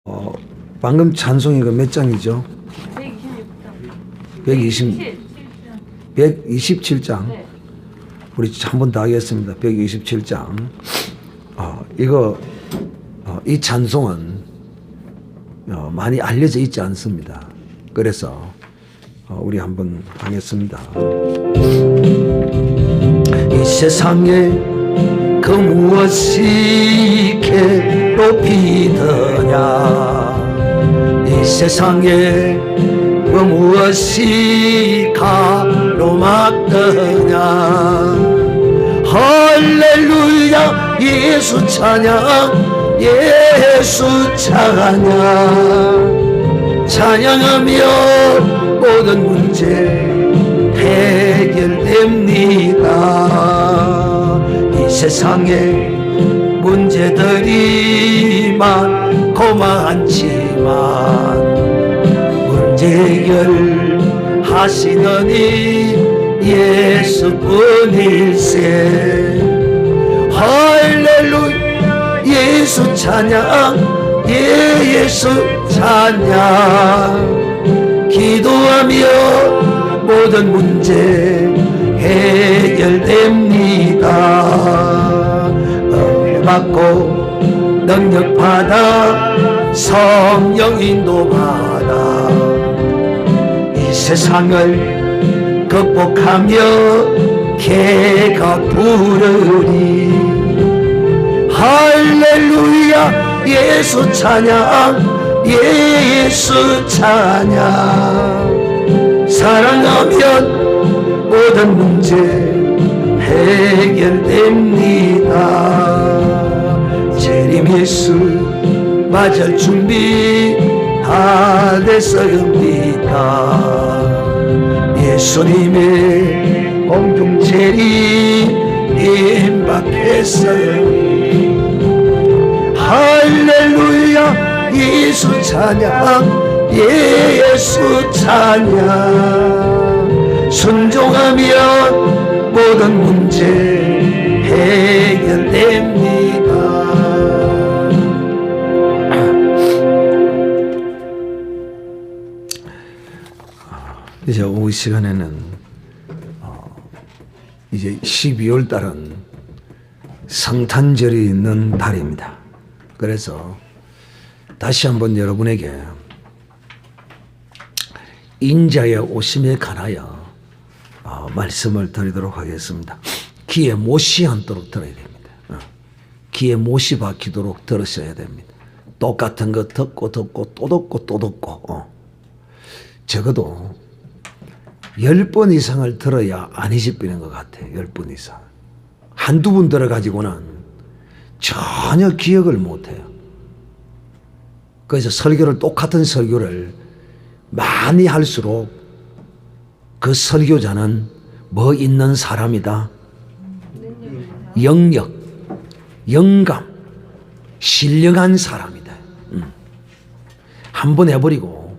어, 방금 찬송이 몇 장이죠? 126장. 127장. 네. 우리 한 번 더 하겠습니다. 127장. 이 찬송은 많이 알려져 있지 않습니다. 그래서 우리 한번 하겠습니다. 이 세상에 그 무엇이 괴롭히더냐, 이 세상에 그 무엇이 가로막더냐. 할렐루야 예수 찬양, 예수 찬양. 찬양하며 모든 문제 해결됩니다. 이 세상에 문제들이 많고 많지만 문제 해결하시는 이 예수뿐일세. 할렐루야 예수 찬양, 예수 찬양. 기도하며 모든 문제 해결됩니다. 은혜받고 능력받아 성령 인도받아 이 세상을 극복하며 개가 부르리. 할렐루야 예수 찬양, 예수 찬양. 사랑하면 모든 문제 해결됩니다. 재림 예수 맞을 준비 다 됐습니까? 예수님의 공중 재림 임박했어요. 할렐루야 예수 찬양, 예수 찬양. 순종하면 모든 문제 해결됩니다. 이제 오후 시간에는 이제 12월 달은 성탄절이 있는 달입니다. 그래서 다시 한번 여러분에게 인자의 오심에 관하여 말씀을 드리도록 하겠습니다. 귀에 못이 않도록 들어야 됩니다. 귀에 못이 박히도록 들으셔야 됩니다. 똑같은 거 듣고 또 듣고 또 듣고 적어도 10번 이상을 들어야 안 잊어버리는 것 같아요. 10번 이상. 한두 번 들어가지고는 전혀 기억을 못해요. 그래서 설교를, 똑같은 설교를 많이 할수록 그 설교자는 뭐 있는 사람이다? 영역, 영감, 신령한 사람이다. 한 번 해버리고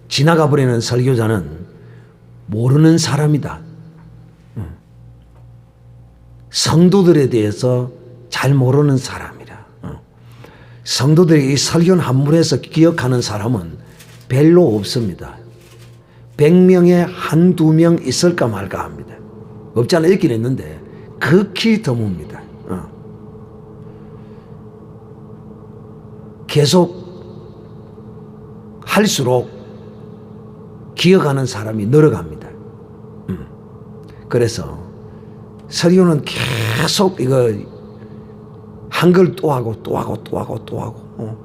지나가 버리는 설교자는 모르는 사람이다. 성도들에 대해서 잘 모르는 사람이라. 성도들이 이 설교 한 문에서 기억하는 사람은 별로 없습니다. 100명에 한두 명 있을까 말까 합니다. 없지 않아 있긴 있는데 극히 드뭅니다. 계속 할수록 기억하는 사람이 늘어갑니다. 그래서 설교는 계속 이거 한 걸 또 하고 또 하고 또 하고 또 하고.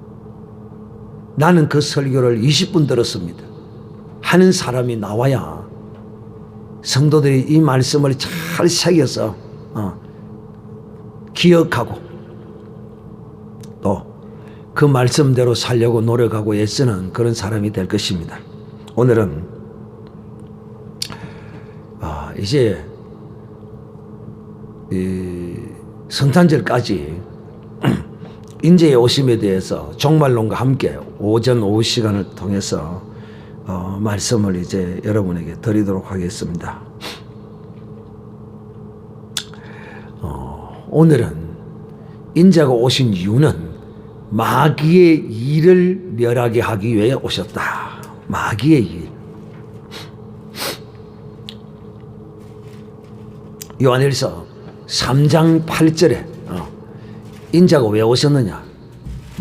나는 그 설교를 20분 들었습니다. 하는 사람이 나와야 성도들이 이 말씀을 잘 새겨서 기억하고 또 그 말씀대로 살려고 노력하고 애쓰는 그런 사람이 될 것입니다. 오늘은 이제 이 성탄절까지 인재의 오심에 대해서 종말론과 함께 오전 오후 시간을 통해서 말씀을 이제 여러분에게 드리도록 하겠습니다. 오늘은 인자가 오신 이유는 마귀의 일을 멸하게 하기 위해 오셨다. 마귀의 일. 요한일서 3장 8절에 인자가 왜 오셨느냐?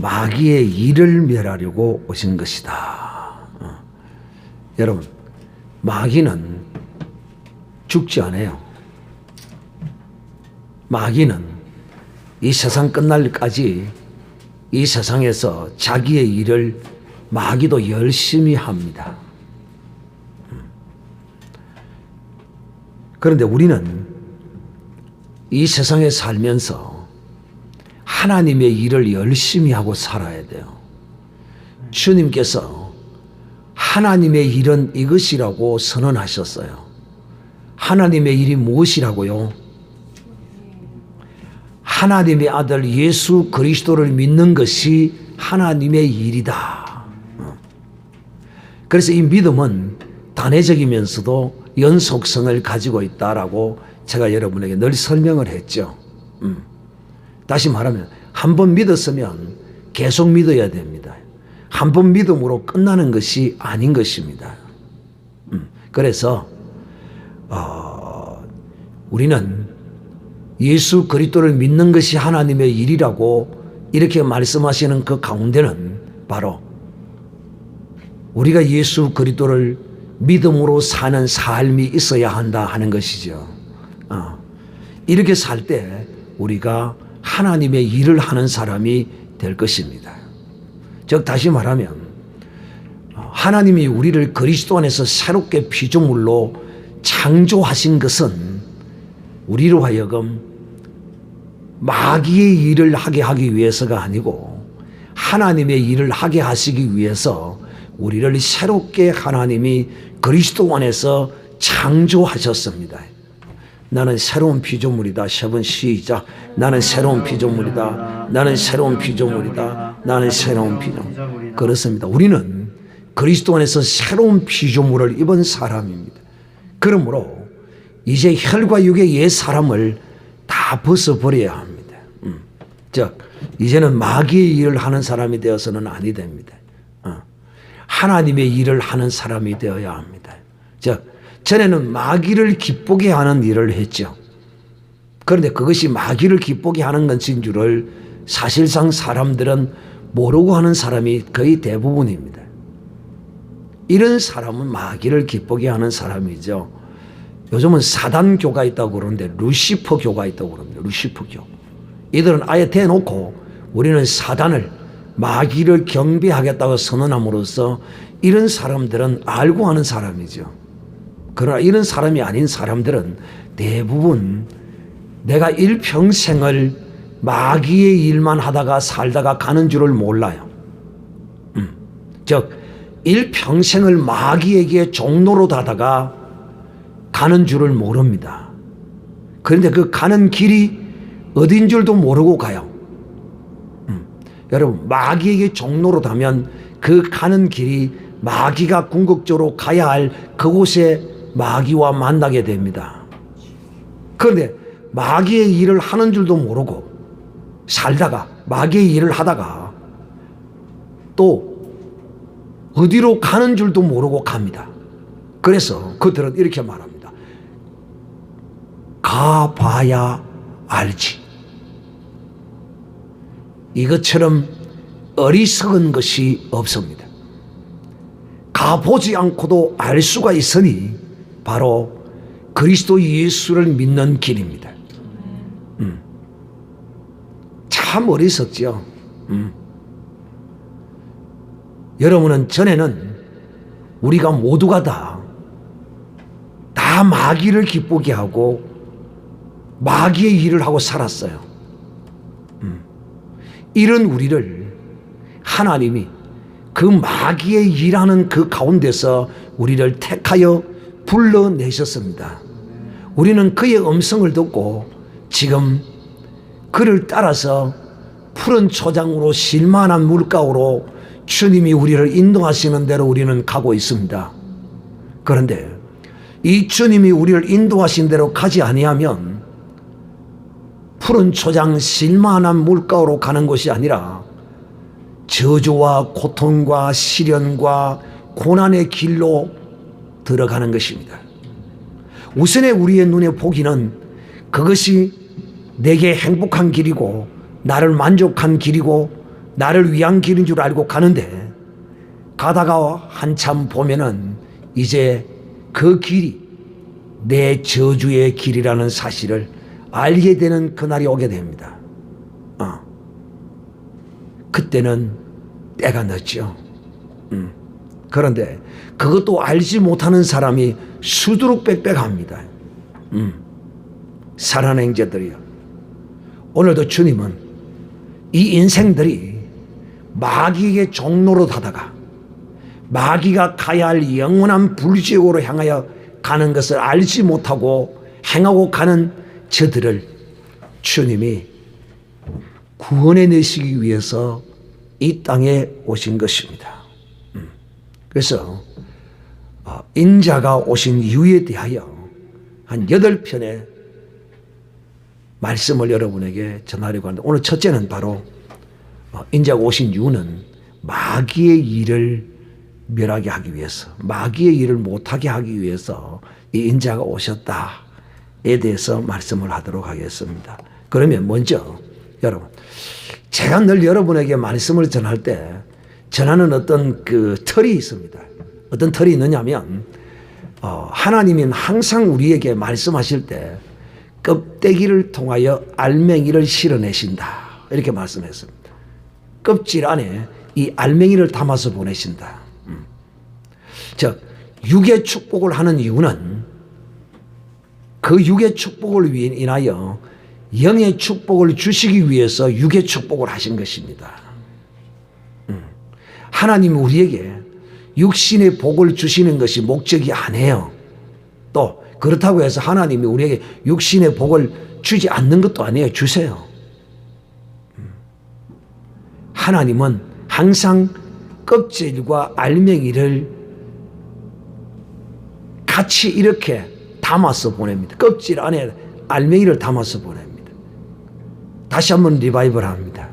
마귀의 일을 멸하려고 오신 것이다. 여러분, 마귀는 죽지 않아요. 마귀는 이 세상 끝날까지 이 세상에서 자기의 일을 마귀도 열심히 합니다. 그런데 우리는 이 세상에 살면서 하나님의 일을 열심히 하고 살아야 돼요. 주님께서 하나님의 일은 이것이라고 선언하셨어요. 하나님의 일이 무엇이라고요? 하나님의 아들 예수 그리스도를 믿는 것이 하나님의 일이다. 그래서 이 믿음은 단회적이면서도 연속성을 가지고 있다라고 제가 여러분에게 늘 설명을 했죠. 다시 말하면 한 번 믿었으면 계속 믿어야 됩니다. 한 번 믿음으로 끝나는 것이 아닌 것입니다. 그래서 우리는 예수 그리스도를 믿는 것이 하나님의 일이라고 이렇게 말씀하시는 그 가운데는 바로 우리가 예수 그리스도를 믿음으로 사는 삶이 있어야 한다 하는 것이죠. 이렇게 살 때 우리가 하나님의 일을 하는 사람이 될 것입니다. 즉 다시 말하면 하나님이 우리를 그리스도 안에서 새롭게 피조물로 창조하신 것은 우리로 하여금 마귀의 일을 하게 하기 위해서가 아니고 하나님의 일을 하게 하시기 위해서 우리를 새롭게 하나님이 그리스도 안에서 창조하셨습니다. 나는 새로운 피조물이다. 7 시작. 나는 새로운 피조물이다. 나는 새로운 피조물이다. 나는 새로운 피조물. 그렇습니다. 우리는 그리스도 안에서 새로운 피조물을 입은 사람입니다. 그러므로 이제 혈과 육의 옛 사람을 다 벗어버려야 합니다. 즉 이제는 마귀의 일을 하는 사람이 되어서는 아니 됩니다. 하나님의 일을 하는 사람이 되어야 합니다. 즉 전에는 마귀를 기쁘게 하는 일을 했죠. 그런데 그것이 마귀를 기쁘게 하는 것인 줄을 사실상 사람들은 모르고 하는 사람이 거의 대부분입니다. 이런 사람은 마귀를 기쁘게 하는 사람이죠. 요즘은 사단교가 있다고 그러는데 루시퍼교가 있다고 그럽니다. 루시퍼교. 이들은 아예 대놓고 우리는 사단을 마귀를 경배하겠다고 선언함으로써 이런 사람들은 알고 하는 사람이죠. 그러나 이런 사람이 아닌 사람들은 대부분 내가 일평생을 마귀의 일만 하다가 살다가 가는 줄을 몰라요. 즉 일평생을 마귀에게 종로로 다다가 가는 줄을 모릅니다. 그런데 그 가는 길이 어딘 줄도 모르고 가요. 여러분 마귀에게 종로로 다면 그 가는 길이 마귀가 궁극적으로 가야 할 그곳에 마귀와 만나게 됩니다. 그런데 마귀의 일을 하는 줄도 모르고 살다가 마귀의 일을 하다가 또 어디로 가는 줄도 모르고 갑니다. 그래서 그들은 이렇게 말합니다. 가봐야 알지. 이것처럼 어리석은 것이 없습니다. 가보지 않고도 알 수가 있으니 바로 그리스도 예수를 믿는 길입니다. 참 어리석죠. 여러분은 전에는 우리가 모두가 다 마귀를 기쁘게 하고 마귀의 일을 하고 살았어요. 이런 우리를 하나님이 그 마귀의 일하는 그 가운데서 우리를 택하여 불러내셨습니다. 우리는 그의 음성을 듣고 지금 그를 따라서 푸른 초장으로 실만한 물가로 주님이 우리를 인도하시는 대로 우리는 가고 있습니다. 그런데 이 주님이 우리를 인도하신 대로 가지 아니하면 푸른 초장 실만한 물가로 가는 것이 아니라 저주와 고통과 시련과 고난의 길로 들어가는 것입니다. 우선에 우리의 눈에 보기는 그것이 내게 행복한 길이고 나를 만족한 길이고 나를 위한 길인 줄 알고 가는데, 가다가 한참 보면은 이제 그 길이 내 저주의 길이라는 사실을 알게 되는 그날이 오게 됩니다. 그때는 때가 늦죠. 그런데 그것도 알지 못하는 사람이 수두룩빽빽합니다. 사랑하는 형제들이요, 오늘도 주님은 이 인생들이 마귀의 종로로 가다가 마귀가 가야 할 영원한 불지옥으로 향하여 가는 것을 알지 못하고 행하고 가는 저들을 주님이 구원해 내시기 위해서 이 땅에 오신 것입니다. 그래서 인자가 오신 이유에 대하여 한 8편의 말씀을 여러분에게 전하려고 하는데, 오늘 첫째는 바로 인자가 오신 이유는 마귀의 일을 멸하게 하기 위해서, 마귀의 일을 못하게 하기 위해서 이 인자가 오셨다에 대해서 말씀을 하도록 하겠습니다. 그러면 먼저 여러분, 제가 늘 여러분에게 말씀을 전할 때 전하는 어떤 그 틀이 있습니다. 어떤 틀이 있느냐면, 하나님은 항상 우리에게 말씀하실 때 껍데기를 통하여 알맹이를 실어내신다, 이렇게 말씀했습니다. 껍질 안에 이 알맹이를 담아서 보내신다. 즉 육의 축복을 하는 이유는 그 육의 축복을 인하여 영의 축복을 주시기 위해서 육의 축복을 하신 것입니다. 하나님이 우리에게 육신의 복을 주시는 것이 목적이 아니에요. 또 그렇다고 해서 하나님이 우리에게 육신의 복을 주지 않는 것도 아니에요. 주세요. 하나님은 항상 껍질과 알맹이를 같이 이렇게 담아서 보냅니다. 껍질 안에 알맹이를 담아서 보냅니다. 다시 한번 리바이벌 합니다.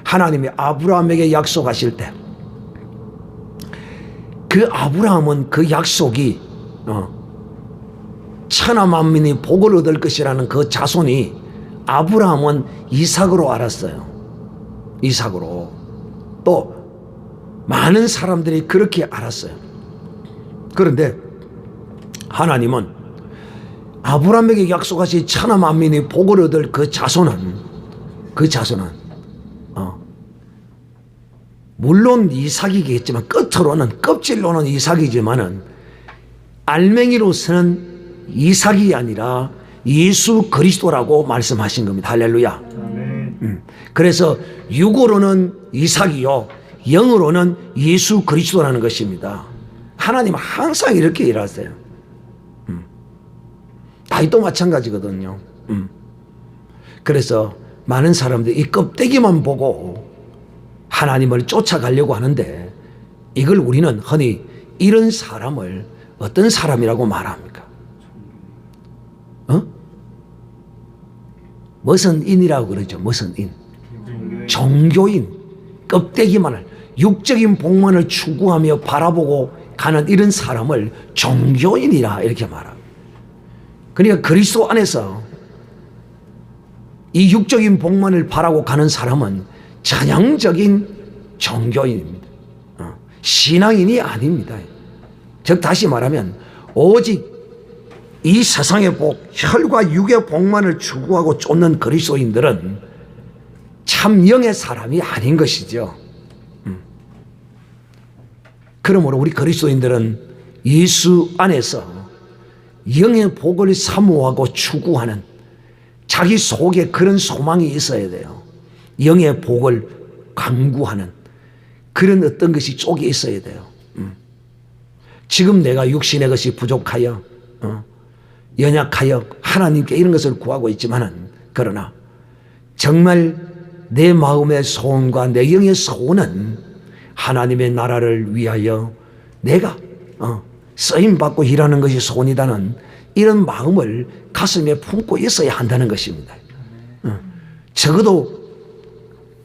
하나님이 아브라함에게 약속하실 때, 그 아브라함은 그 약속이 천하 만민이 복을 얻을 것이라는 그 자손이, 아브라함은 이삭으로 알았어요. 이삭으로. 또 많은 사람들이 그렇게 알았어요. 그런데 하나님은 아브라함에게 약속하신 천하 만민이 복을 얻을 그 자손은 물론 이삭이겠지만, 끝으로는, 껍질로는 이삭이지만은 알맹이로서는 이삭이 아니라 예수 그리스도라고 말씀하신 겁니다. 할렐루야. 그래서 육으로는 이삭이요, 영으로는 예수 그리스도라는 것입니다. 하나님은 항상 이렇게 일하세요. 다윗도 마찬가지거든요. 그래서 많은 사람들이 이 껍데기만 보고 하나님을 쫓아가려고 하는데, 이걸 우리는 흔히 이런 사람을 어떤 사람이라고 말합니까? 무슨 인이라고 그러죠. 무슨 인? 종교인. 껍데기만을, 육적인 복만을 추구하며 바라보고 가는 이런 사람을 종교인이라 이렇게 말합니다. 그러니까 그리스도 안에서 이 육적인 복만을 바라고 가는 사람은 전형적인 종교인입니다. 신앙인이 아닙니다. 즉 다시 말하면 오직 이 세상의 복, 혈과 육의 복만을 추구하고 쫓는 그리스도인들은 참 영의 사람이 아닌 것이죠. 그러므로 우리 그리스도인들은 예수 안에서 영의 복을 사모하고 추구하는, 자기 속에 그런 소망이 있어야 돼요. 영의 복을 강구하는 그런 어떤 것이 쪽에 있어야 돼요. 지금 내가 육신의 것이 부족하여 연약하여 하나님께 이런 것을 구하고 있지만은, 그러나 정말 내 마음의 소원과 내 영의 소원은 하나님의 나라를 위하여 내가 쓰임받고 일하는 것이 소원이다는 이런 마음을 가슴에 품고 있어야 한다는 것입니다. 적어도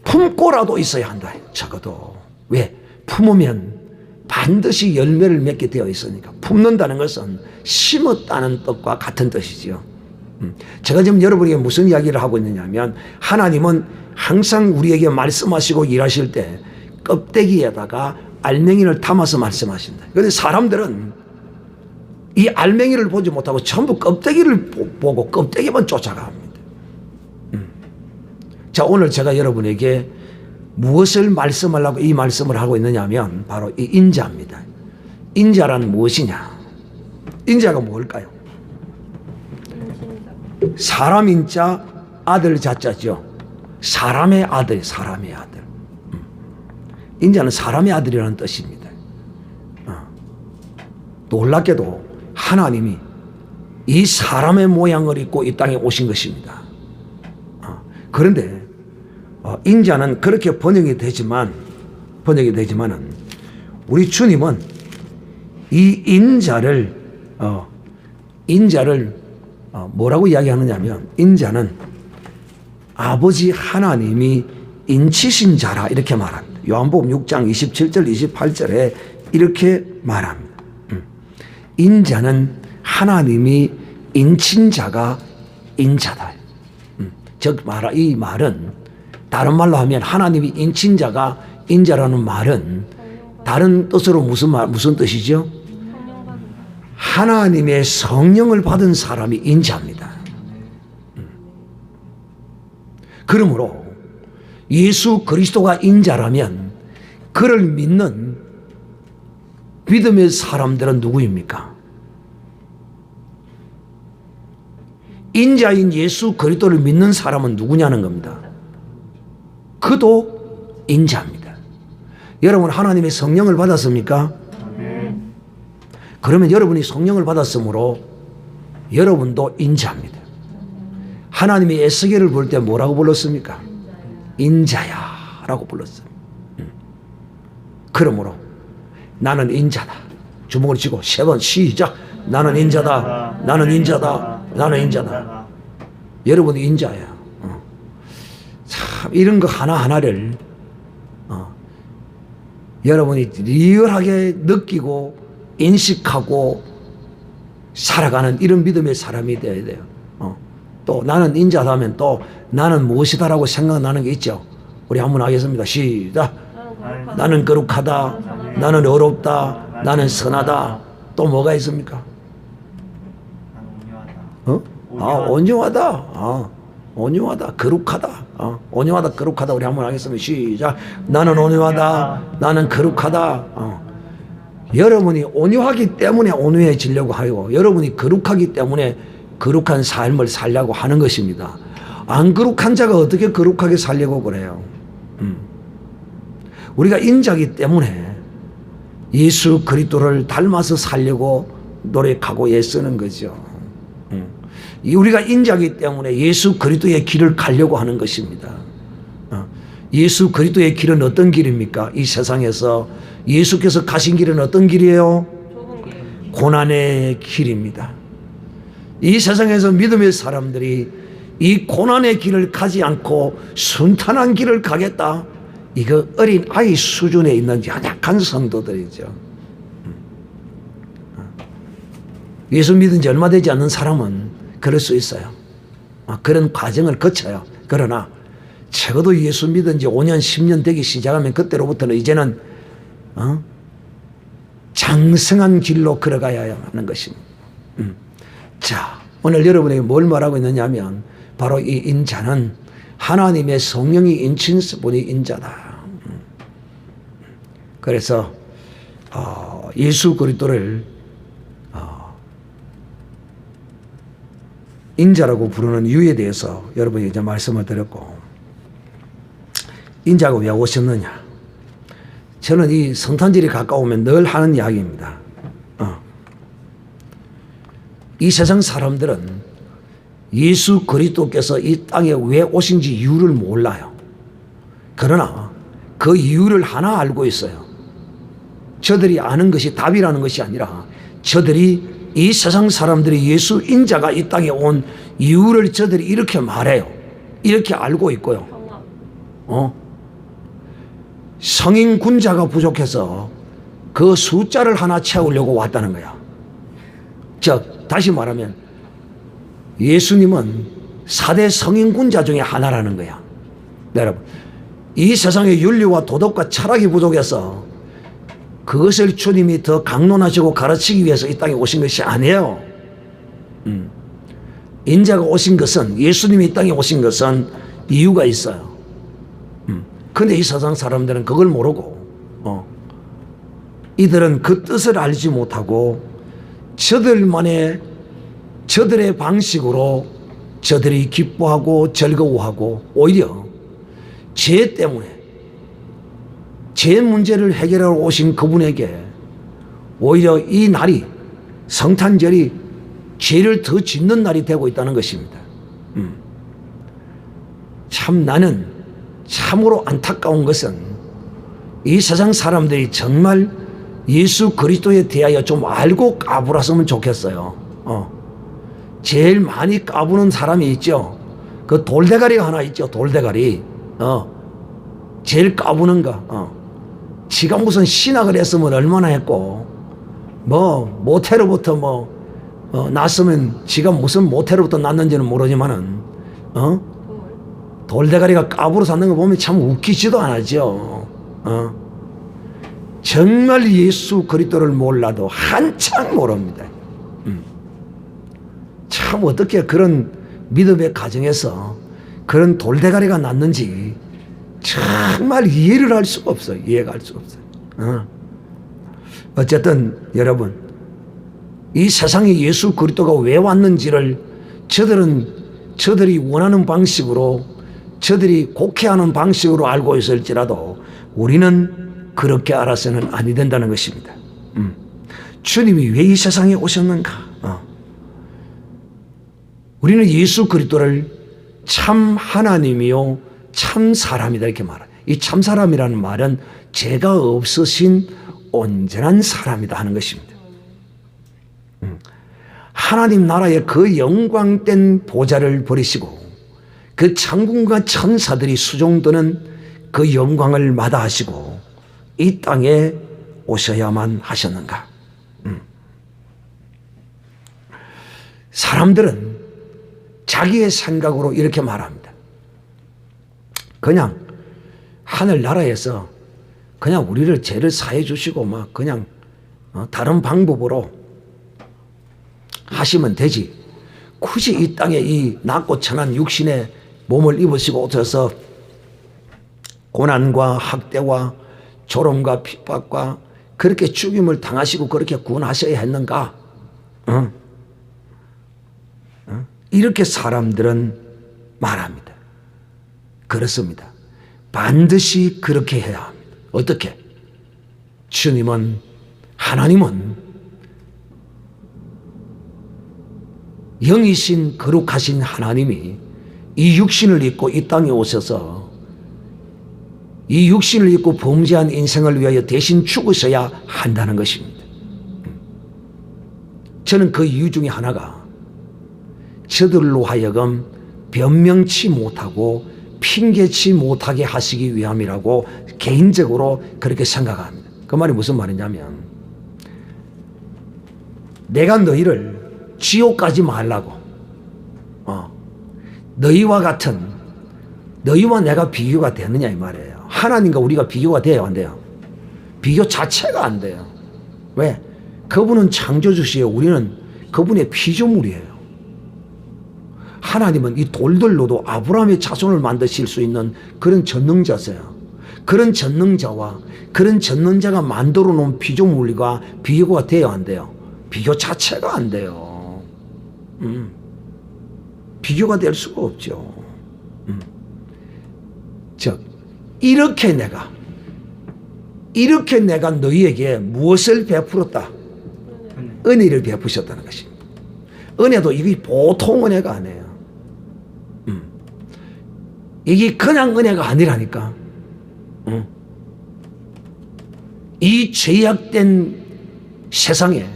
품고라도 있어야 한다. 적어도. 왜? 품으면 반드시 열매를 맺게 되어 있으니까. 품는다는 것은 심었다는 뜻과 같은 뜻이지요. 제가 지금 여러분에게 무슨 이야기를 하고 있느냐면, 하나님은 항상 우리에게 말씀하시고 일하실 때 껍데기에다가 알맹이를 담아서 말씀하신다. 그런데 사람들은 이 알맹이를 보지 못하고 전부 껍데기를 보고 껍데기만 쫓아갑니다. 자, 오늘 제가 여러분에게 무엇을 말씀하려고 이 말씀을 하고 있느냐 하면 바로 이 인자입니다. 인자란 무엇이냐? 인자가 뭘까요? 사람 인자, 아들 자자죠. 사람의 아들, 사람의 아들. 인자는 사람의 아들이라는 뜻입니다. 놀랍게도 하나님이 이 사람의 모양을 입고 이 땅에 오신 것입니다. 그런데 인자는 그렇게 번역이 되지만은 우리 주님은 이 인자를 뭐라고 이야기하느냐면, 인자는 아버지 하나님이 인치신 자라 이렇게 말합니다. 요한복음 6장 27절 28절에 이렇게 말합니다. 인자는 하나님이 인친 자가 인자다. 즉 이 말은 다른 말로 하면 하나님이 인친 자가 인자라는 말은 다른 뜻으로 무슨 뜻이죠? 하나님의 성령을 받은 사람이 인자입니다. 그러므로 예수 그리스도가 인자라면 그를 믿는 믿음의 사람들은 누구입니까? 인자인 예수 그리스도를 믿는 사람은 누구냐는 겁니다. 그도 인자입니다. 여러분 하나님의 성령을 받았습니까? 그러면 여러분이 성령을 받았으므로 여러분도 인자입니다. 하나님이 에스겔을 볼 때 뭐라고 불렀습니까? 인자야 라고 불렀습니다. 그러므로 나는 인자다. 주먹을 쥐고 3번 시작. 나는 인자다. 나는 인자다. 나는 인자다. 여러분이 인자야. 참 이런 거 하나하나를 여러분이 리얼하게 느끼고 인식하고 살아가는 이런 믿음의 사람이 되어야 돼요. 또 나는 인자다 하면 또 나는 무엇이다라고 생각나는 게 있죠. 우리 한번 하겠습니다. 시작. 나는 거룩하다. 나는 어렵다. 나는 선하다. 또 뭐가 있습니까? 온유하다. 온유하다. 거룩하다. 온유하다. 거룩하다. 우리 한번 하겠습니다. 시작. 나는 온유하다. 나는 거룩하다. 여러분이 온유하기 때문에 온유해지려고 하고, 여러분이 거룩하기 때문에 거룩한 삶을 살려고 하는 것입니다. 안 거룩한 자가 어떻게 거룩하게 살려고 그래요? 우리가 인자기 때문에 예수 그리스도를 닮아서 살려고 노력하고 애쓰는 거죠. 우리가 인자기 때문에 예수 그리스도의 길을 가려고 하는 것입니다. 예수 그리스도의 길은 어떤 길입니까? 이 세상에서 예수께서 가신 길은 어떤 길이에요? 고난의 길입니다. 이 세상에서 믿음의 사람들이 이 고난의 길을 가지 않고 순탄한 길을 가겠다. 이거 어린 아이 수준에 있는 연약한 성도들이죠. 예수 믿은 지 얼마 되지 않는 사람은 그럴 수 있어요. 그런 과정을 거쳐요. 그러나 적어도 예수 믿은 지 5년, 10년 되기 시작하면 그때로부터는 이제는 장성한 길로 걸어가야 하는 것입니다. 자, 오늘 여러분에게 뭘 말하고 있느냐 하면 바로 이 인자는 하나님의 성령이 인친 분이 인자다. 그래서 예수 그리스도를 인자라고 부르는 이유에 대해서 여러분이 이제 말씀을 드렸고, 인자가 왜 오셨느냐? 저는 이 성탄절이 가까우면 늘 하는 이야기입니다. 이 세상 사람들은 예수 그리스도께서 이 땅에 왜 오신지 이유를 몰라요. 그러나 그 이유를 하나 알고 있어요. 저들이 아는 것이 답이라는 것이 아니라 저들이 이 세상 사람들이 예수 인자가 이 땅에 온 이유를 저들이 이렇게 말해요. 이렇게 알고 있고요. 성인 군자가 부족해서 그 숫자를 하나 채우려고 왔다는 거야. 즉 다시 말하면 예수님은 4대 성인 군자 중에 하나라는 거야. 여러분, 이 세상의 윤리와 도덕과 철학이 부족해서 그것을 주님이 더 강론하시고 가르치기 위해서 이 땅에 오신 것이 아니에요. 인자가 오신 것은, 예수님이 이 땅에 오신 것은 이유가 있어요. 근데 이 세상 사람들은 그걸 모르고 이들은 그 뜻을 알지 못하고 저들의 방식으로 저들이 기뻐하고 즐거워하고 오히려 죄 때문에 죄 문제를 해결하러 오신 그분에게 오히려 이 날이, 성탄절이 죄를 더 짓는 날이 되고 있다는 것입니다. 참 나는 참으로 안타까운 것은 이 세상 사람들이 정말 예수 그리스도에 대하여 좀 알고 까불었으면 좋겠어요. 제일 많이 까부는 사람이 있죠. 그 돌대가리가 하나 있죠. 돌대가리. 제일 까부는 거. 지가 무슨 신학을 했으면 얼마나 했고, 모태로부터 났으면 지가 무슨 모태로부터 났는지는 모르지만은, 돌대가리가 까부러 사는 거 보면 참 웃기지도 않았죠. 정말 예수 그리스도를 몰라도 한창 모릅니다. 참 어떻게 그런 믿음의 가정에서 그런 돌대가리가 났는지 정말 이해를 할 수가 없어요. 이해가 할 수가 없어요. 어쨌든 여러분, 이 세상에 예수 그리스도가 왜 왔는지를 저들이 원하는 방식으로, 저들이 곡해하는 방식으로 알고 있을지라도 우리는 그렇게 알아서는 아니 된다는 것입니다. 주님이 왜 이 세상에 오셨는가? 우리는 예수 그리스도를 참 하나님이요 참 사람이다 이렇게 말해요. 이 참 사람이라는 말은 죄가 없으신 온전한 사람이다 하는 것입니다. 하나님 나라의 그 영광된 보좌를 버리시고 그 천군과 천사들이 수종드는 그 영광을 마다하시고 이 땅에 오셔야만 하셨는가? 사람들은 자기의 생각으로 이렇게 말합니다. 그냥 하늘나라에서 그냥 우리를 죄를 사해 주시고 막 그냥 다른 방법으로 하시면 되지. 굳이 이 땅에 이 낮고 천한 육신의 몸을 입으시고 오셔서 고난과 학대와 조롱과 핍박과 그렇게 죽임을 당하시고 그렇게 구원하셔야 했는가? 이렇게 사람들은 말합니다. 그렇습니다. 반드시 그렇게 해야 합니다. 어떻게? 주님은, 하나님은 영이신 거룩하신 하나님이 이 육신을 입고 이 땅에 오셔서 이 육신을 입고 범죄한 인생을 위하여 대신 죽으셔야 한다는 것입니다. 저는 그 이유 중에 하나가 저들로 하여금 변명치 못하고 핑계치 못하게 하시기 위함이라고 개인적으로 그렇게 생각합니다. 그 말이 무슨 말이냐면, 내가 너희를 지옥 가지 말라고, 너희와 같은, 너희와 내가 비교가 되느냐 이 말이에요. 하나님과 우리가 비교가 돼요, 안 돼요? 비교 자체가 안 돼요. 왜? 그분은 창조주시요, 우리는 그분의 피조물이에요. 하나님은 이 돌들로도 아브라함의 자손을 만드실 수 있는 그런 전능자세요. 그런 전능자와 그런 전능자가 만들어 놓은 피조물과 비교가 돼야 안 돼요. 비교 자체가 안 돼요. 비교가 될 수가 없죠. 즉, 이렇게 내가 너희에게 무엇을 베풀었다? 은혜를 베푸셨다는 것입니다. 은혜도 이게 보통 은혜가 아니에요. 이게 그냥 은혜가 아니라니까. 이 죄악된 세상에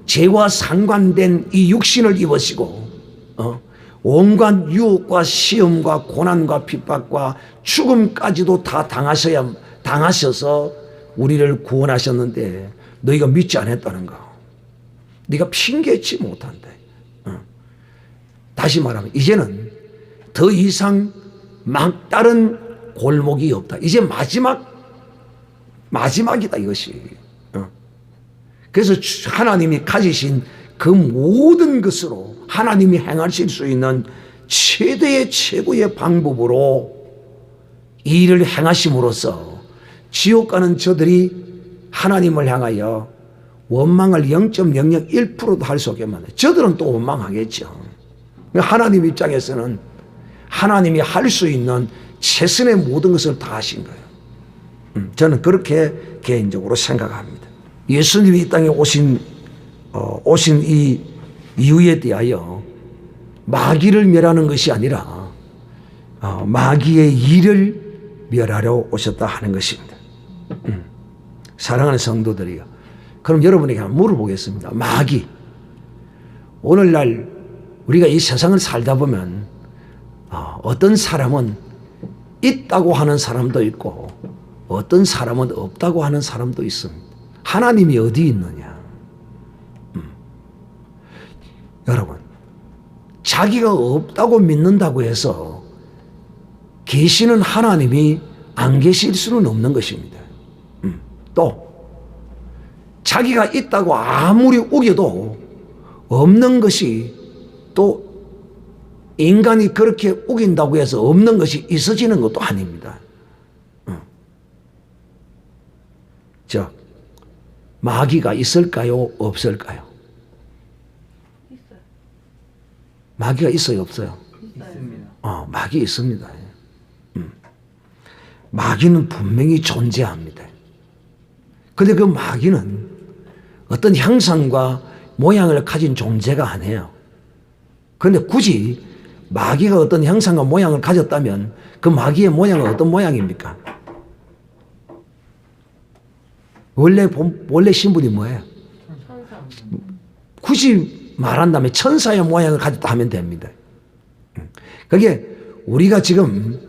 죄와 상관된 이 육신을 입으시고 온갖 유혹과 시험과 고난과 핍박과 죽음까지도 다 당하셔서 우리를 구원하셨는데 너희가 믿지 않았다는 거. 네가 핑계치 못한다. 다시 말하면 이제는 더 이상 막다른 골목이 없다. 이제 마지막이다 이것이. 그래서 하나님이 가지신 그 모든 것으로 하나님이 행하실 수 있는 최고의 방법으로 이 일을 행하심으로써 지옥 가는 저들이 하나님을 향하여 원망을 0.001%도 할 수 없게 만들어요. 저들은 또 원망하겠죠. 하나님 입장에서는 하나님이 할 수 있는 최선의 모든 것을 다 하신 거예요. 저는 그렇게 개인적으로 생각합니다. 예수님이 이 땅에 오신 이 이유에 대하여 마귀를 멸하는 것이 아니라 마귀의 일을 멸하려 오셨다 하는 것입니다. 사랑하는 성도들이요. 그럼 여러분에게 한번 물어보겠습니다. 마귀. 오늘날 우리가 이 세상을 살다 보면 어떤 사람은 있다고 하는 사람도 있고 어떤 사람은 없다고 하는 사람도 있습니다. 하나님이 어디 있느냐? 여러분, 자기가 없다고 믿는다고 해서 계시는 하나님이 안 계실 수는 없는 것입니다. 또 자기가 있다고 아무리 우겨도 없는 것이 또 인간이 그렇게 우긴다고 해서 없는 것이 있어지는 것도 아닙니다. 즉 마귀가 있을까요? 없을까요? 있어요. 마귀가 있어요? 없어요? 있습니다. 마귀 있습니다. 마귀는 분명히 존재합니다. 그런데 그 마귀는 어떤 형상과 모양을 가진 존재가 아니에요. 그런데 굳이 마귀가 어떤 형상과 모양을 가졌다면 그 마귀의 모양은 어떤 모양입니까? 원래 신분이 뭐예요? 천사. 굳이 말한다면 천사의 모양을 가졌다 하면 됩니다. 그게 우리가 지금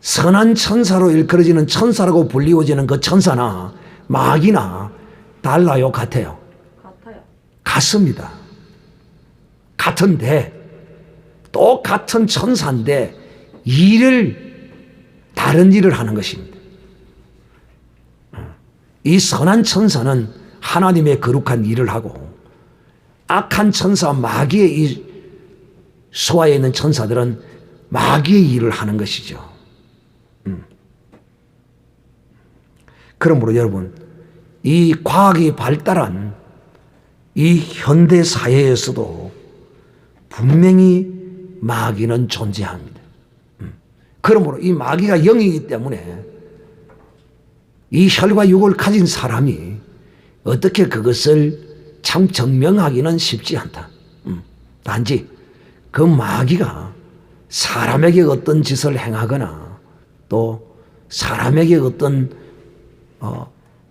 선한 천사로 일컬어지는 천사라고 불리워지는 그 천사나 마귀나 달라요? 같아요? 같아요. 같습니다. 같은데 똑같은 천사인데 다른 일을 하는 것입니다. 이 선한 천사는 하나님의 거룩한 일을 하고 악한 천사 마귀의 이 수하에 있는 천사들은 마귀의 일을 하는 것이죠. 그러므로 여러분, 이 과학이 발달한 이 현대 사회에서도 분명히 마귀는 존재합니다. 그러므로 이 마귀가 영이기 때문에 이 혈과 육을 가진 사람이 어떻게 그것을 참 증명하기는 쉽지 않다. 단지 그 마귀가 사람에게 어떤 짓을 행하거나 또 사람에게 어떤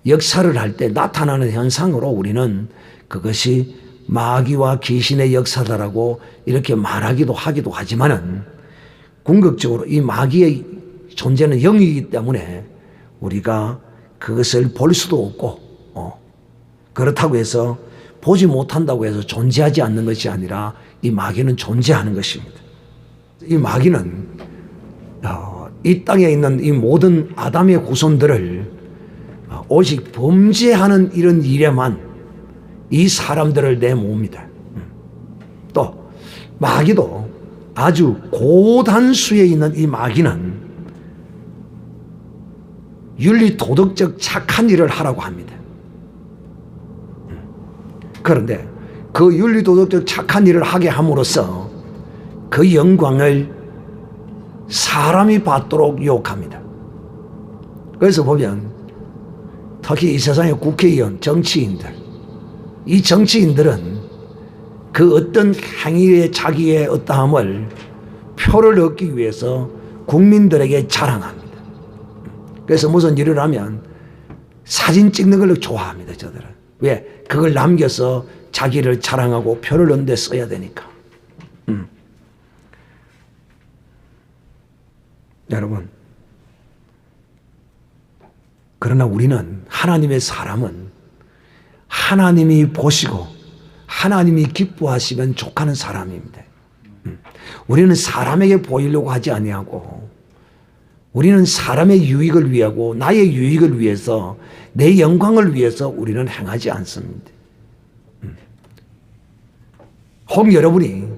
역사를 할 때 나타나는 현상으로 우리는 그것이 마귀와 귀신의 역사다라고 이렇게 말하기도 하기도 하지만은 궁극적으로 이 마귀의 존재는 영이기 때문에 우리가 그것을 볼 수도 없고 그렇다고 해서 보지 못한다고 해서 존재하지 않는 것이 아니라 이 마귀는 존재하는 것입니다. 이 마귀는 이 땅에 있는 이 모든 아담의 후손들을 오직 범죄하는 이런 일에만 이 사람들을 내모읍니다. 또 마귀도 아주 고단수에 있는 이 마귀는 윤리 도덕적 착한 일을 하라고 합니다. 그런데 그 윤리 도덕적 착한 일을 하게 함으로써 그 영광을 사람이 받도록 유혹합니다. 그래서 보면 특히 이 세상의 국회의원, 정치인들, 이 정치인들은 그 어떤 행위에 자기의 어떠함을 표를 얻기 위해서 국민들에게 자랑합니다. 그래서 무슨 일을 하면 사진 찍는 걸 좋아합니다, 저들은. 왜? 그걸 남겨서 자기를 자랑하고 표를 얻는 데 써야 되니까. 여러분, 그러나 우리는 하나님의 사람은 하나님이 보시고 하나님이 기뻐하시면 족하는 사람입니다. 우리는 사람에게 보이려고 하지 아니하고 우리는 사람의 유익을 위하고 나의 유익을 위해서 내 영광을 위해서 우리는 행하지 않습니다. 혹 여러분이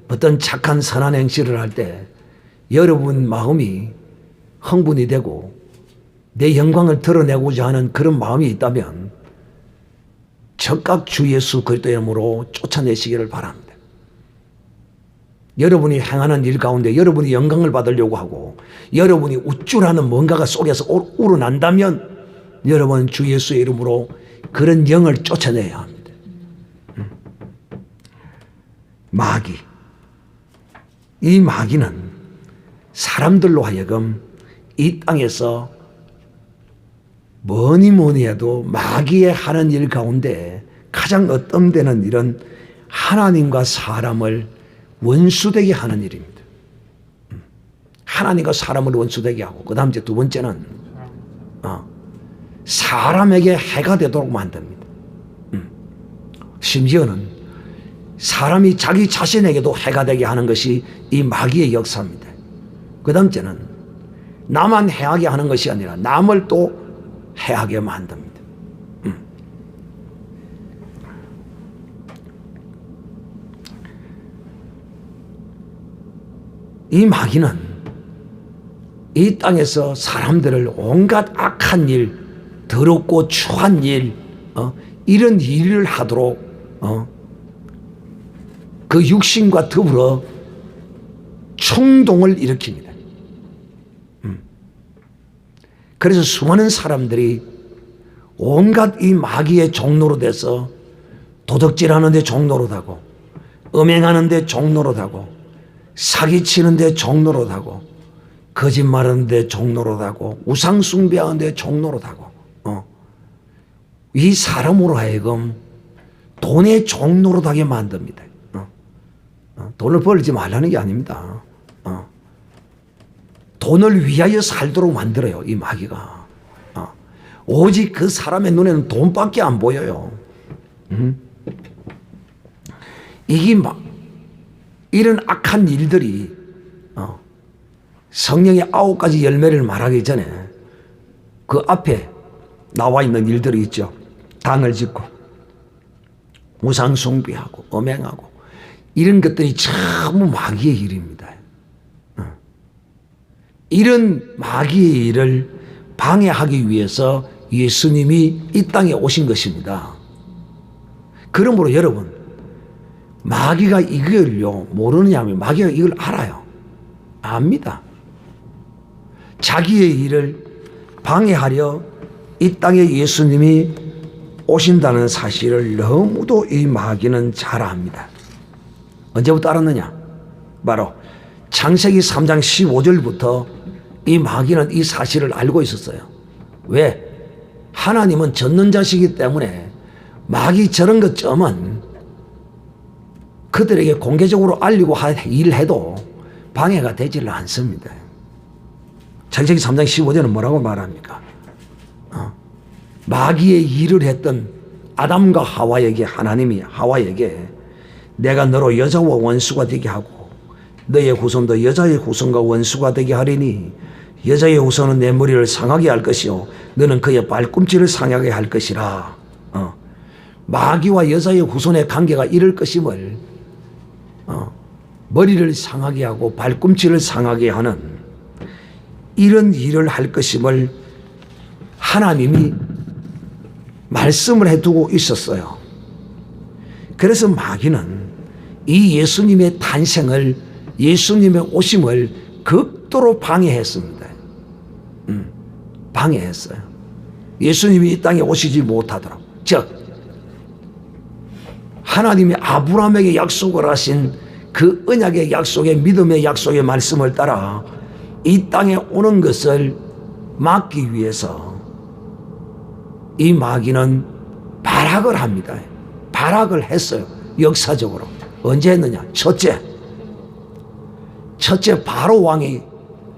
어떤 착한 선한 행실을 할 때 여러분 마음이 흥분이 되고 내 영광을 드러내고자 하는 그런 마음이 있다면 즉각 주 예수 그리스도의 이름으로 쫓아내시기를 바랍니다. 여러분이 행하는 일 가운데 여러분이 영광을 받으려고 하고 여러분이 우쭐하는 뭔가가 속에서 우러난다면 여러분 주 예수의 이름으로 그런 영을 쫓아내야 합니다. 마귀. 이 마귀는 사람들로 하여금 이 땅에서 뭐니 해도 마귀의 하는 일 가운데 가장 어떤 일은 하나님과 사람을 원수되게 하는 일입니다. 하나님과 사람을 원수되게 하고 그 다음 이제 두 번째는 사람에게 해가 되도록 만듭니다. 심지어는 사람이 자기 자신에게도 해가 되게 하는 것이 이 마귀의 역사입니다. 그 다음째는 나만 해하게 하는 것이 아니라 남을 또 해하게 만듭니다. 이 마귀는 이 땅에서 사람들을 온갖 악한 일, 더럽고 추한 일, 이런 일을 하도록 그 육신과 더불어 충동을 일으킵니다. 그래서 수많은 사람들이 온갖 이 마귀의 종로로 돼서 도둑질하는 데 종로로 하고 음행하는 데 종로로 하고 사기치는 데 종로로 하고 거짓말하는 데 종로로 하고 우상 숭배하는 데 종로로 하고 이 사람으로 하여금 돈의 종로로 하게 만듭니다. 돈을 벌지 말라는 게 아닙니다. 돈을 위하여 살도록 만들어요, 이 마귀가. 오직 그 사람의 눈에는 돈밖에 안 보여요. 이게 이런 악한 일들이 성령의 9가지 열매를 말하기 전에 그 앞에 나와 있는 일들이 있죠. 당을 짓고 우상 숭배하고 음행하고 이런 것들이 전부 마귀의 일입니다. 이런 마귀의 일을 방해하기 위해서 예수님이 이 땅에 오신 것입니다. 그러므로 여러분, 마귀가 이걸요 모르느냐면 마귀가 이걸 알아요. 압니다. 자기의 일을 방해하려 이 땅에 예수님이 오신다는 사실을 너무도 이 마귀는 잘 압니다. 언제부터 알았느냐? 바로 창세기 3장 15절부터 이 마귀는 이 사실을 알고 있었어요. 왜? 하나님은 젖는 자시기 때문에 마귀 저런 것쯤은 그들에게 공개적으로 알리고 일을 해도 방해가 되지를 않습니다. 창세기 3장 15절은 뭐라고 말합니까? 마귀의 일을 했던 아담과 하와에게 하나님이 하와에게 내가 너로 여자와 원수가 되게 하고 너의 후손도 여자의 후손과 원수가 되게 하리니 여자의 후손은 내 머리를 상하게 할 것이요 너는 그의 발꿈치를 상하게 할 것이라. 마귀와 여자의 후손의 관계가 이럴 것임을 머리를 상하게 하고 발꿈치를 상하게 하는 이런 일을 할 것임을 하나님이 말씀을 해두고 있었어요. 그래서 마귀는 이 예수님의 탄생을 예수님의 오심을 극도로 방해했습니다. 방해했어요. 예수님이 이 땅에 오시지 못하도록. 즉 하나님이 아브라함에게 약속을 하신 그 언약의 약속의 믿음의 약속의 말씀을 따라 이 땅에 오는 것을 막기 위해서 이 마귀는 발악을 합니다. 발악을 했어요. 역사적으로. 언제 했느냐? 첫째 바로 왕이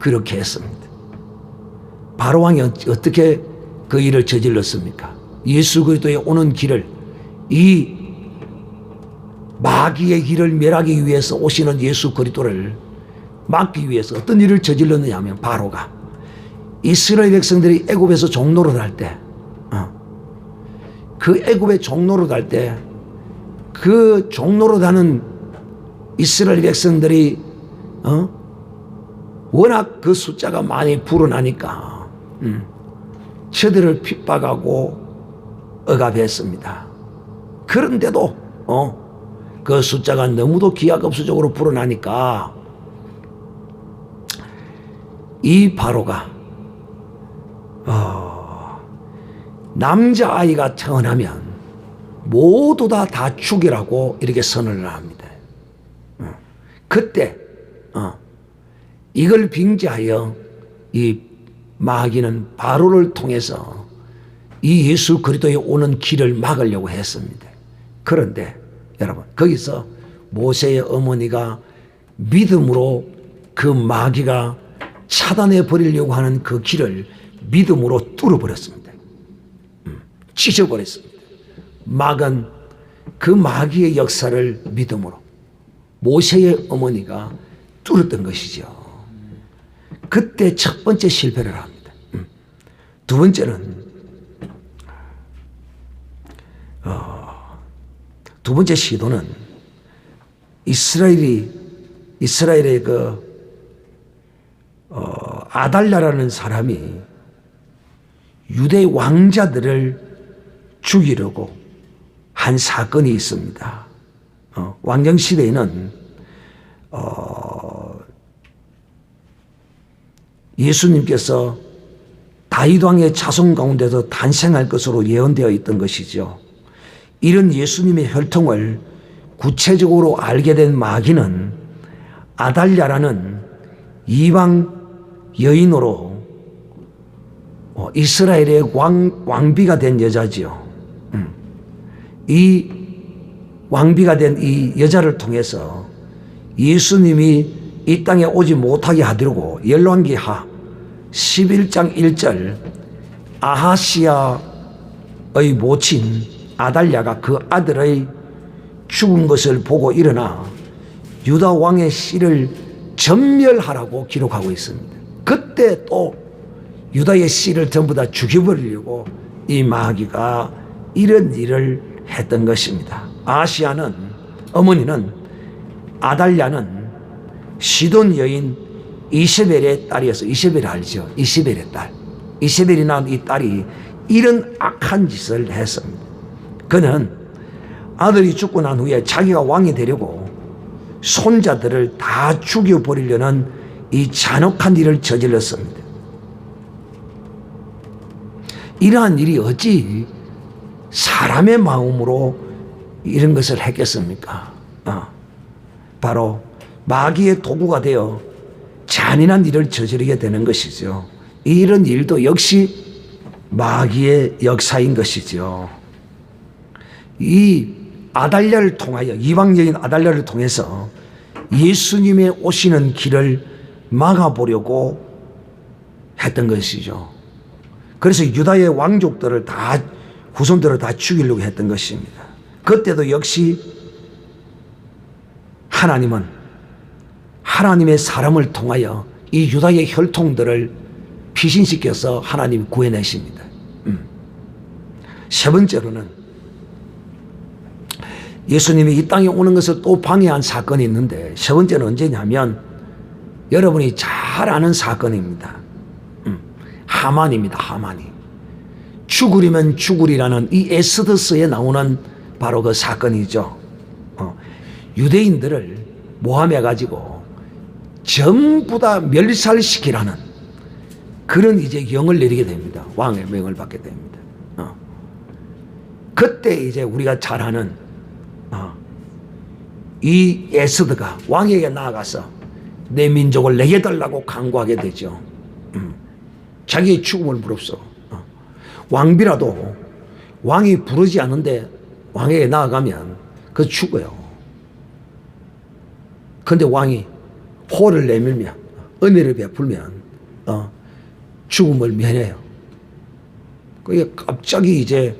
그렇게 했습니다. 바로 왕이 어떻게 그 일을 저질렀습니까? 예수 그리스도의 오는 길을, 이 마귀의 길을 멸하기 위해서 오시는 예수 그리스도를 막기 위해서 어떤 일을 저질렀느냐 하면, 바로가 이스라엘 백성들이 애굽에서 종노릇 할 때, 그 애굽의 종노릇 할 때, 그 종노릇 하는 이스라엘 백성들이 워낙 그 숫자가 많이 불어나니까 저들을 핍박하고 억압했습니다. 그런데도 그 숫자가 너무도 기하급수적으로 불어나니까 이 바로가 남자아이가 태어나면 모두 다 죽이라고 이렇게 선언을 합니다. 그때 이걸 빙자하여 이 마귀는 바로를 통해서 이 예수 그리스도에 오는 길을 막으려고 했습니다. 그런데 여러분, 거기서 모세의 어머니가 믿음으로 그 마귀가 차단해 버리려고 하는 그 길을 믿음으로 뚫어버렸습니다. 찢어버렸습니다. 막은 그 마귀의 역사를 믿음으로 모세의 어머니가 뚫었던 것이죠. 그때 첫 번째 실패를 합니다. 두 번째는 두 번째 시도는 이스라엘의 그 아달랴라는 사람이 유대 왕자들을 죽이려고 한 사건이 있습니다. 왕정 시대에는 예수님께서 다윗 왕의 자손 가운데서 탄생할 것으로 예언되어 있던 것이죠. 이런 예수님의 혈통을 구체적으로 알게 된 마귀는 아달랴라는 이방 여인으로 이스라엘의 왕비가 된 여자지요. 이 왕비가 된 이 여자를 통해서 예수님이 이 땅에 오지 못하게 하려고 열왕기하 11장 1절 아하시아의 모친 아달랴가 그 아들의 죽은 것을 보고 일어나 유다 왕의 씨를 전멸하라고 기록하고 있습니다. 그때 또 유다의 씨를 전부 다 죽여버리려고 이 마귀가 이런 일을 했던 것입니다. 아시아는, 어머니는, 아달랴는 시돈 여인 이세벨의 딸이어서, 이세벨 알죠? 이세벨의 딸. 이세벨이 낳은 이 딸이 이런 악한 짓을 했습니다. 그는 아들이 죽고 난 후에 자기가 왕이 되려고 손자들을 다 죽여버리려는 이 잔혹한 일을 저질렀습니다. 이러한 일이 어찌 사람의 마음으로 이런 것을 했겠습니까? 바로 마귀의 도구가 되어 잔인한 일을 저지르게 되는 것이죠. 이런 일도 역시 마귀의 역사인 것이죠. 이 아달랴를 통하여, 이방 여인 아달랴를 통해서 예수님의 오시는 길을 막아보려고 했던 것이죠. 그래서 유다의 왕족들을 다, 후손들을 다 죽이려고 했던 것입니다. 그때도 역시 하나님은 하나님의 사람을 통하여 이 유다의 혈통들을 피신시켜서 하나님이 구해내십니다. 세 번째로는 예수님이 이 땅에 오는 것을 또 방해한 사건이 있는데, 세 번째는 언제냐면 여러분이 잘 아는 사건입니다. 하만입니다. 하만이. 죽으리면 죽으리라는 이 에스더스에 나오는 바로 그 사건이죠. 유대인들을 모함해가지고 전부 다 멸살시키라는 그런 이제 영을 내리게 됩니다. 왕의 명을 받게 됩니다. 그때 이제 우리가 잘 아는 이 에스더가 왕에게 나아가서 내 민족을 내게 달라고 강구하게 되죠. 자기의 죽음을 무릅쓰고 왕비라도 왕이 부르지 않는데 왕에게 나아가면 그 죽어요. 그런데 왕이 호를 내밀며 은혜를 베풀면 죽음을 면해요. 그게 갑자기 이제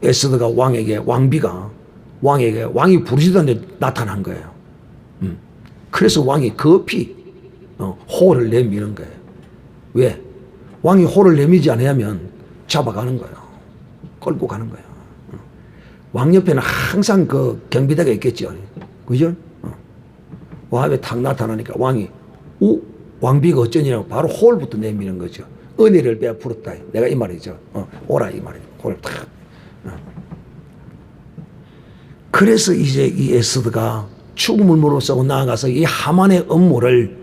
에스더가 왕이 부르지도 않는데 나타난 거예요. 그래서 왕이 급히 호를 내미는 거예요. 왜? 왕이 호를 내미지 않으면 잡아가는 거예요. 끌고 가는 거예요. 왕 옆에는 항상 그 경비대가 있겠죠. 그죠? 왕에 탁 나타나니까 왕이 왕비가 어쩌냐고 바로 홀부터 내미는 거죠. 은혜를 베풀었다. 내가 이 말이죠. 오라 이 말이죠. 홀을 탁. 그래서 이제 이 에스더가 죽음을 무릅쓰고 나아가서 이 하만의 업무를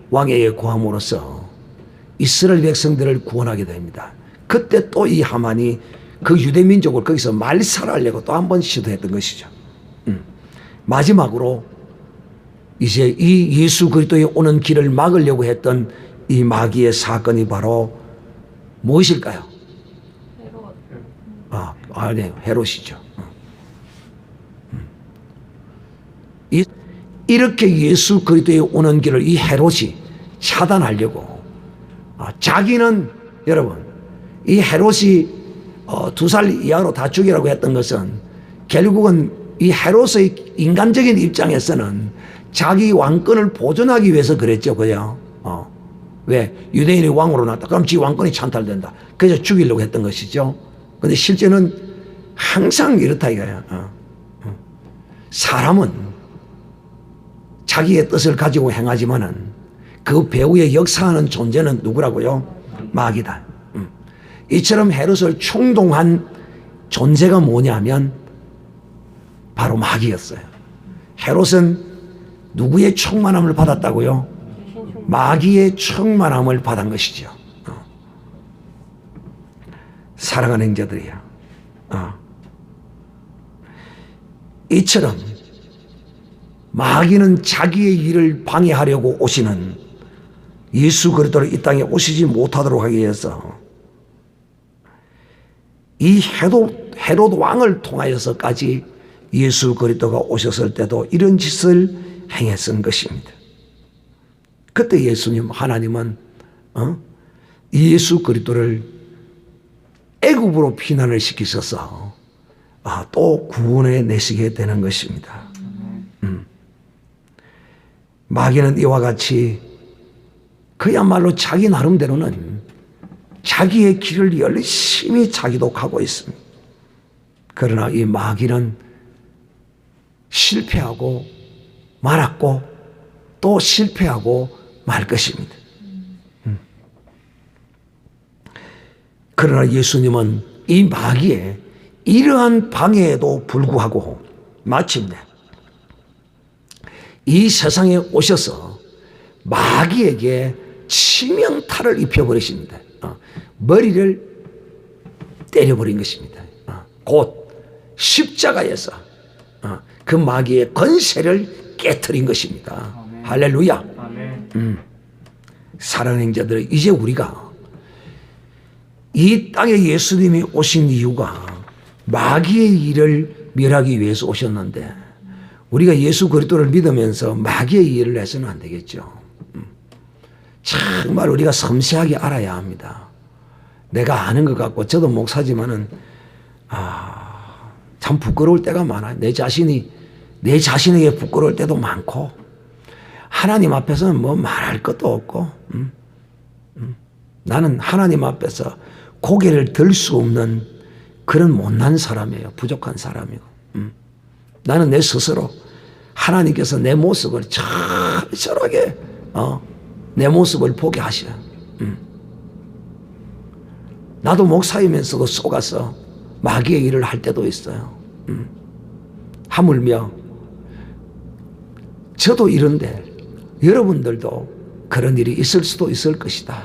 왕에게 구함으로써 이스라엘 백성들을 구원하게 됩니다. 그때 또 이 하만이 그 유대 민족을 거기서 말살하려고 또 한 번 시도했던 것이죠. 마지막으로 이제 이 예수 그리스도의 오는 길을 막으려고 했던 이 마귀의 사건이 바로 무엇일까요? 네, 헤롯이죠. 이렇게 예수 그리스도의 오는 길을 이 헤롯이 차단하려고 자기는 여러분 이 헤롯이 2살 이하로 다 죽이라고 했던 것은 결국은 이 헤롯의 인간적인 입장에서는 자기 왕권을 보존하기 위해서 그랬죠. 그죠? 왜? 유대인이 왕으로 났다. 그럼 지 왕권이 찬탈된다. 그래서 죽이려고 했던 것이죠. 근데 실제는 항상 이렇다 이거야. 사람은 자기의 뜻을 가지고 행하지만은 그 배후에 역사하는 존재는 누구라고요? 마귀다. 이처럼 헤롯을 충동한 존재가 뭐냐면 바로 마귀였어요. 헤롯은 누구의 충만함을 받았다고요? 마귀의 충만함을 받은 것이죠. 사랑하는 형제들이야. 이처럼 마귀는 자기의 일을 방해하려고 오시는 예수 그리스도를 이 땅에 오시지 못하도록 하기 위해서 이 헤롯 왕을 통하여서까지 예수 그리스도가 오셨을 때도 이런 짓을 행했던 것입니다. 그때 예수님 하나님은 예수 그리스도를 애굽으로 피난을 시키셔서 또 구원해 내시게 되는 것입니다. 마귀는 이와 같이 그야말로 자기 나름대로는 자기의 길을 열심히 자기도 가고 있습니다. 그러나 이 마귀는 실패하고 말았고 또 실패하고 말 것입니다. 그러나 예수님은 이 마귀의 이러한 방해에도 불구하고 마침내 이 세상에 오셔서 마귀에게 치명타를 입혀버리십니다. 머리를 때려버린 것입니다. 곧 십자가에서 그 마귀의 권세를 깨트린 것입니다. 아멘. 할렐루야. 아멘. 사랑하는 형제들, 이제 우리가 이 땅에 예수님이 오신 이유가 마귀의 일을 멸하기 위해서 오셨는데 우리가 예수 그리스도를 믿으면서 마귀의 일을 해서는 안 되겠죠. 정말 우리가 섬세하게 알아야 합니다. 내가 아는 것 같고 저도 목사지만은 참 부끄러울 때가 많아요. 내 자신에게 부끄러울 때도 많고 하나님 앞에서는 뭐 말할 것도 없고 나는 하나님 앞에서 고개를 들 수 없는 그런 못난 사람이에요. 부족한 사람이고 나는 내 스스로 하나님께서 내 모습을 철저하게 내 모습을 보게 하셔요. 나도 목사이면서도 속아서 마귀의 일을 할 때도 있어요. 하물며 저도 이런데 여러분들도 그런 일이 있을 수도 있을 것이다.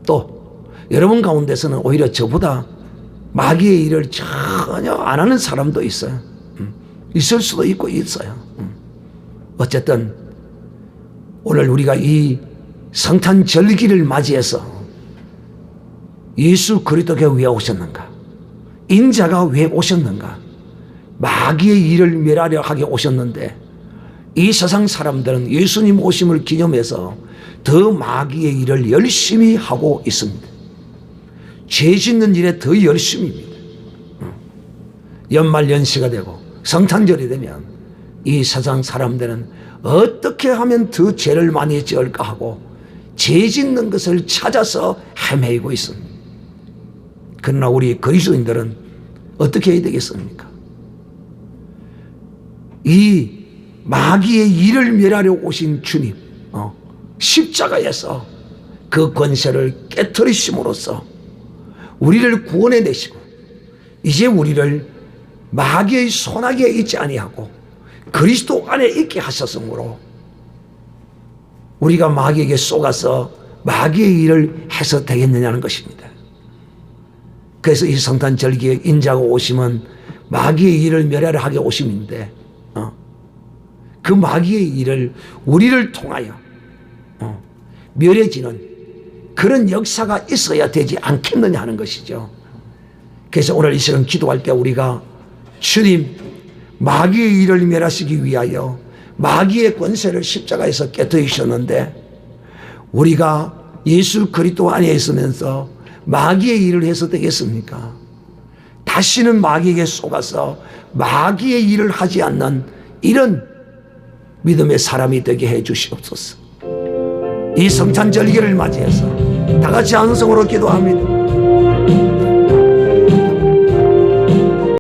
또 여러분 가운데서는 오히려 저보다 마귀의 일을 전혀 안 하는 사람도 있어요. 있을 수도 있고 있어요. 어쨌든 오늘 우리가 이 성탄 절기를 맞이해서 예수 그리스도가 왜 오셨는가? 인자가 왜 오셨는가? 마귀의 일을 멸하려 하게 오셨는데 이 세상 사람들은 예수님 오심을 기념해서 더 마귀의 일을 열심히 하고 있습니다. 죄 짓는 일에 더 열심입니다. 연말연시가 되고 성탄절이 되면 이 세상 사람들은 어떻게 하면 더 죄를 많이 지을까 하고 죄 짓는 것을 찾아서 헤매고 있습니다. 그러나 우리 그리스도인들은 어떻게 해야 되겠습니까? 이 마귀의 일을 멸하려 오신 주님, 십자가에서 그 권세를 깨뜨리심으로써 우리를 구원해 내시고 이제 우리를 마귀의 손아귀에 있지 아니하고 그리스도 안에 있게 하셨으므로 우리가 마귀에게 쏘가서 마귀의 일을 해서 되겠느냐는 것입니다. 그래서 이 성탄 절기에 인자가 오심은 마귀의 일을 멸하려 하게 오심인데 그 마귀의 일을 우리를 통하여 멸해지는 그런 역사가 있어야 되지 않겠느냐 하는 것이죠. 그래서 오늘 이 시간 기도할 때 우리가 주님 마귀의 일을 멸하시기 위하여 마귀의 권세를 십자가에서 깨뜨리셨는데 우리가 예수 그리스도 안에 있으면서 마귀의 일을 해서 되겠습니까? 다시는 마귀에게 속아서 마귀의 일을 하지 않는 이런 믿음의 사람이 되게 해 주시옵소서. 이 성탄절기를 맞이해서 다 같이 한성으로 기도합니다.